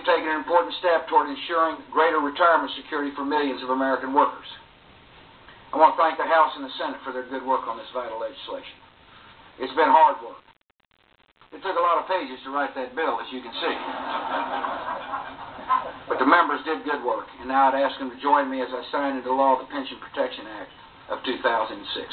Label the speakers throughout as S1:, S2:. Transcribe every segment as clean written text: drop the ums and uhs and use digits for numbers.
S1: we've taken an important step toward ensuring greater retirement security for millions of American workers. I want to thank the House and the Senate for their good work on this vital legislation. It's been hard work. It took a lot of pages to write that bill, as you can see. But the members did good work, and now I'd ask them to join me as I sign into law the Pension Protection Act of 2006.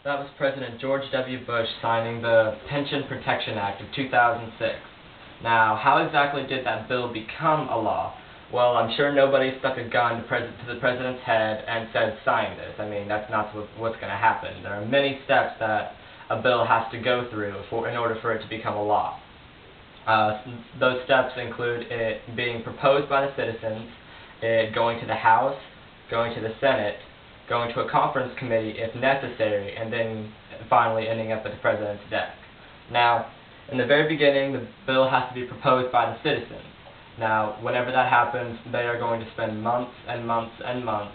S2: That was President George W. Bush signing the Pension Protection Act of 2006. Now, how exactly did that bill become a law? Well, I'm sure nobody stuck a gun to the president's head and said, sign this. I mean, that's not what's going to happen. There are many steps that a bill has to go through in order for it to become a law. Those steps include it being proposed by the citizens, it going to the House, going to the Senate, going to a conference committee if necessary, and then finally ending up at the president's desk. Now, in the very beginning, the bill has to be proposed by the citizens. Now, whenever that happens, they are going to spend months and months and months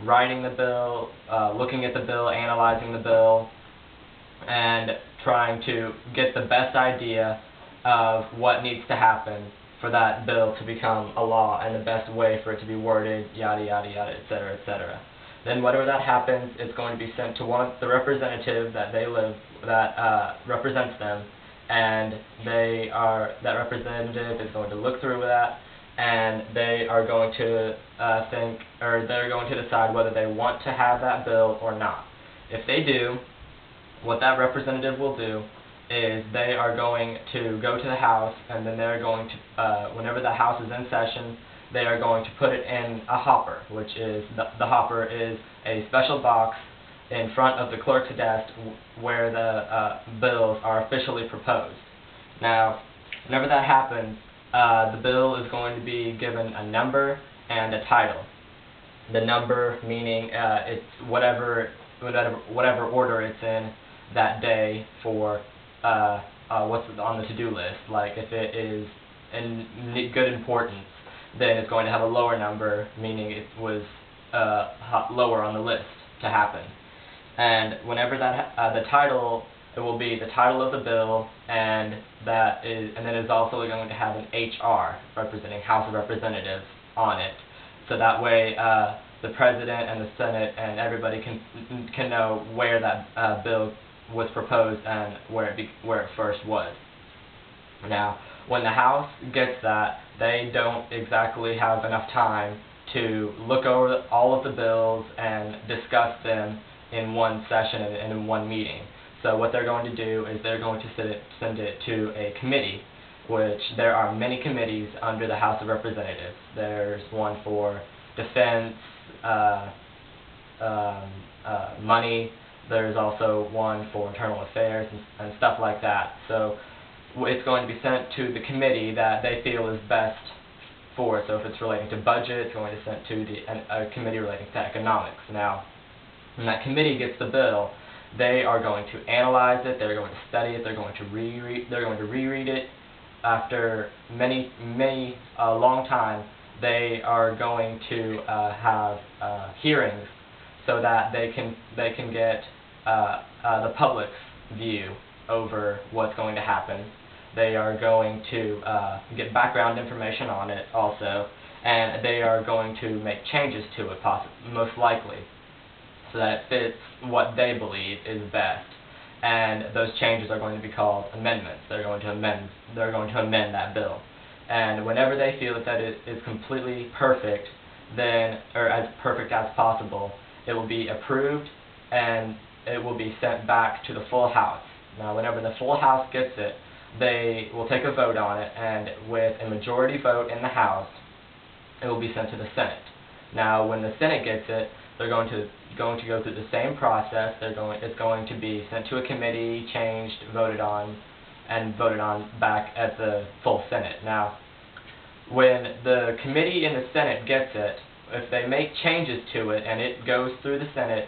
S2: writing the bill, looking at the bill, analyzing the bill, and trying to get the best idea of what needs to happen for that bill to become a law and the best way for it to be worded, yada yada yada, etc., etc. Then whenever that happens, it's going to be sent to the representative that represents them, and that representative is going to look through that, and they are going to they're going to decide whether they want to have that bill or not. If they do, what that representative will do is they are going to go to the House, and then they're going to, whenever the House is in session, they are going to put it in a hopper, which is, the hopper is a special box in front of the clerk's desk where the bills are officially proposed. Now, whenever that happens, the bill is going to be given a number and a title. The number meaning it's whatever order it's in that day for what's on the to-do list. Like if it is in good importance, then it's going to have a lower number, meaning it was lower on the list to happen. And whenever that the title, it will be the title of the bill, and then it's also going to have an HR representing House of Representatives on it. So that way the President and the Senate and everybody can know where that bill was proposed and where it first was. Now, when the House gets that, they don't exactly have enough time to look over all of the bills and discuss them in one session and in one meeting. So what they're going to do is they're going to send it to a committee, which there are many committees under the House of Representatives. There's one for defense, money. There's also one for internal affairs and stuff like that. So it's going to be sent to the committee that they feel is best for it. So if it's relating to budget, it's going to be sent to a committee relating to economics. Now, when that committee gets the bill, they are going to analyze it, they're going to study it, they're going to reread it. After a long time, they are going to have hearings so that they can get the public's view over what's going to happen. They are going to get background information on it also, and they are going to make changes to it, most likely, so that it fits what they believe is best. And those changes are going to be called amendments. They're going to amend that bill. And whenever they feel that it is completely perfect, or as perfect as possible, it will be approved and it will be sent back to the full House. Now, whenever the full House gets it, they will take a vote on it, and with a majority vote in the House, it will be sent to the Senate. Now, when the Senate gets it, they're going to go through the same process. It's going to be sent to a committee, changed, voted on back at the full Senate. Now, when the committee in the Senate gets it, if they make changes to it and it goes through the Senate,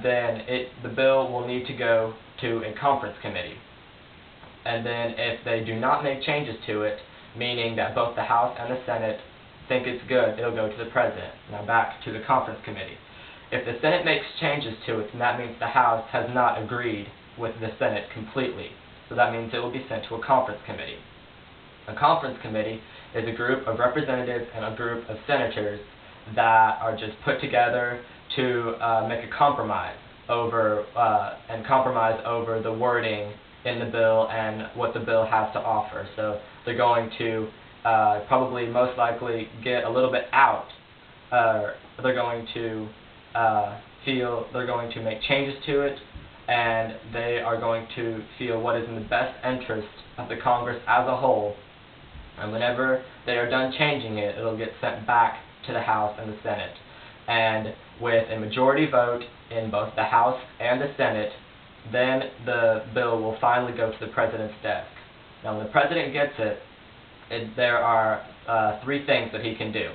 S2: then the bill will need to go to a conference committee. And then if they do not make changes to it, meaning that both the House and the Senate think it's good, it'll go to the President. Now back to the conference committee. If the Senate makes changes to it, then that means the House has not agreed with the Senate completely. So that means it will be sent to a conference committee. A conference committee is a group of representatives and a group of senators that are just put together to make a compromise over the wording in the bill and what the bill has to offer. So they're going to probably most likely get a little bit out. They're going to make changes to it, and they are going to feel what is in the best interest of the Congress as a whole. And whenever they are done changing it, it'll get sent back to the House and the Senate. And with a majority vote in both the House and the Senate, then the bill will finally go to the President's desk. Now when the President gets it, there are three things that he can do.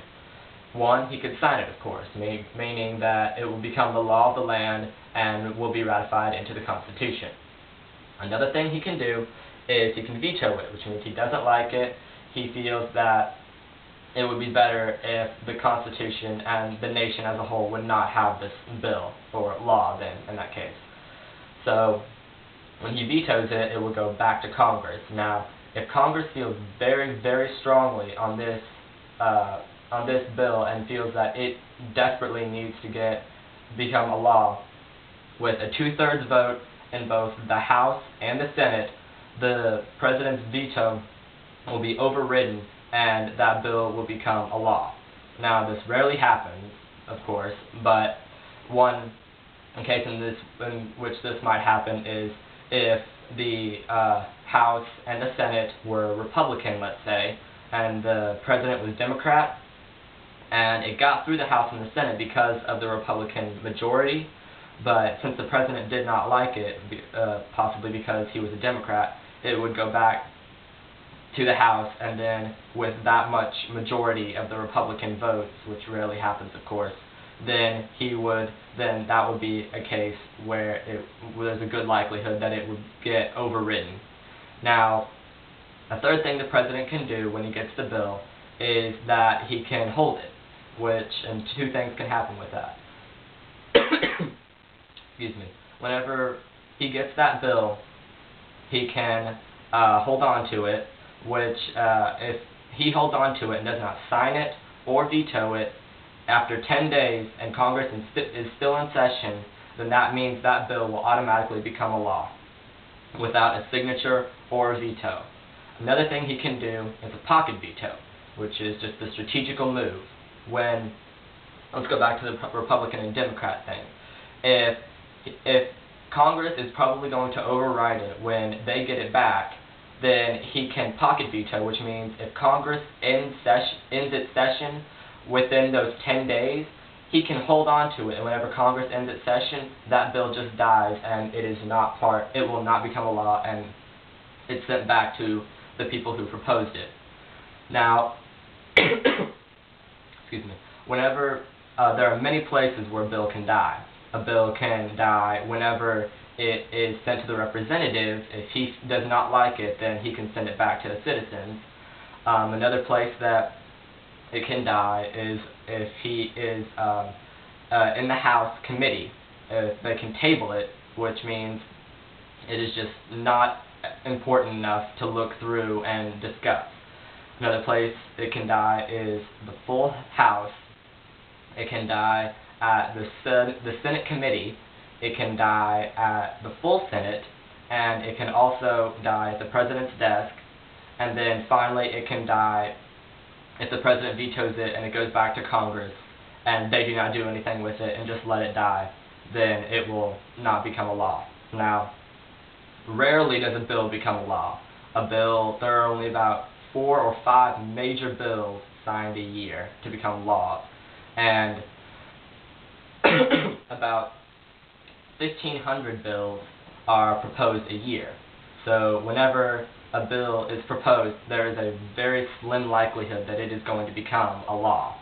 S2: One, he could sign it, of course, meaning that it will become the law of the land and will be ratified into the Constitution. Another thing he can do is he can veto it, which means he doesn't like it. He feels that it would be better if the Constitution and the nation as a whole would not have this bill, or law then, in that case. So, when he vetoes it, it will go back to Congress. Now, if Congress feels very, very strongly on this bill and feels that it desperately needs to become a law, with a 2/3 vote in both the House and the Senate, the President's veto will be overridden and that bill will become a law. Now, this rarely happens, of course, but one case in which this might happen is if the House and the Senate were Republican, let's say, and the President was Democrat, and it got through the House and the Senate because of the Republican majority, but since the President did not like it, possibly because he was a Democrat, it would go back to the House, and then with that much majority of the Republican votes, which rarely happens, of course, then that would be a case where there's a good likelihood that it would get overridden. Now, a third thing the President can do when he gets the bill is that he can hold it, and two things can happen with that. Excuse me. Whenever he gets that bill, he can hold on to it, which if he holds on to it and does not sign it or veto it after 10 days and Congress is still in session, then that means that bill will automatically become a law without a signature or a veto. Another thing he can do is a pocket veto, which is just a strategical move. Let's go back to the Republican and Democrat thing. If Congress is probably going to override it when they get it back, then he can pocket veto, which means if Congress ends its session within those 10 days, he can hold on to it, and whenever Congress ends its session, that bill just dies, and it will not become a law, and it's sent back to the people who proposed it. Now, excuse me, whenever there are many places where a bill can die. A bill can die whenever it is sent to the representative. If he does not like it, then he can send it back to the citizens. Another place that it can die is if he is in the House committee. They can table it, which means it is just not important enough to look through and discuss. Another place it can die is the full House. It can die at the Senate committee. It can die at the full Senate, and it can also die at the President's desk, and then finally it can die if the President vetoes it and it goes back to Congress and they do not do anything with it and just let it die, then it will not become a law. Now, rarely does a bill become a law. There are only about 4 or 5 major bills signed a year to become laws, and about 1,500 bills are proposed a year. So whenever a bill is proposed, there is a very slim likelihood that it is going to become a law.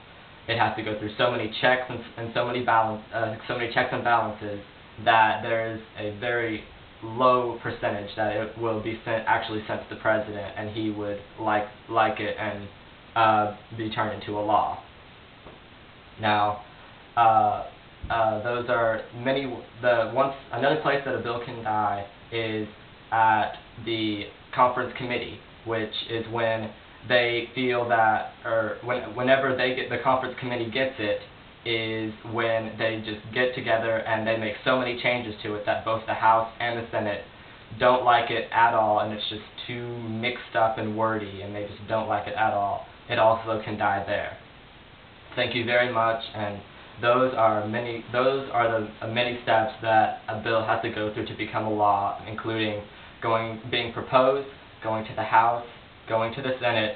S2: It has to go through so many checks and so many checks and balances that there is a very low percentage that it will be actually sent to the President, and he would like it and be turned into a law. Now, those are another place that a bill can die is at the conference committee, which is when they feel that, or whenever the conference committee gets it, is when they just get together and they make so many changes to it that both the House and the Senate don't like it at all, and it's just too mixed up and wordy, and they just don't like it at all. It also can die there. Thank you very much, and those are the many steps that a bill has to go through to become a law, including being proposed, going to the House, going to the Senate,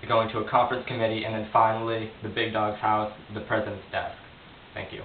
S2: going to a conference committee, and then finally the big dog's house, the president's desk. Thank you.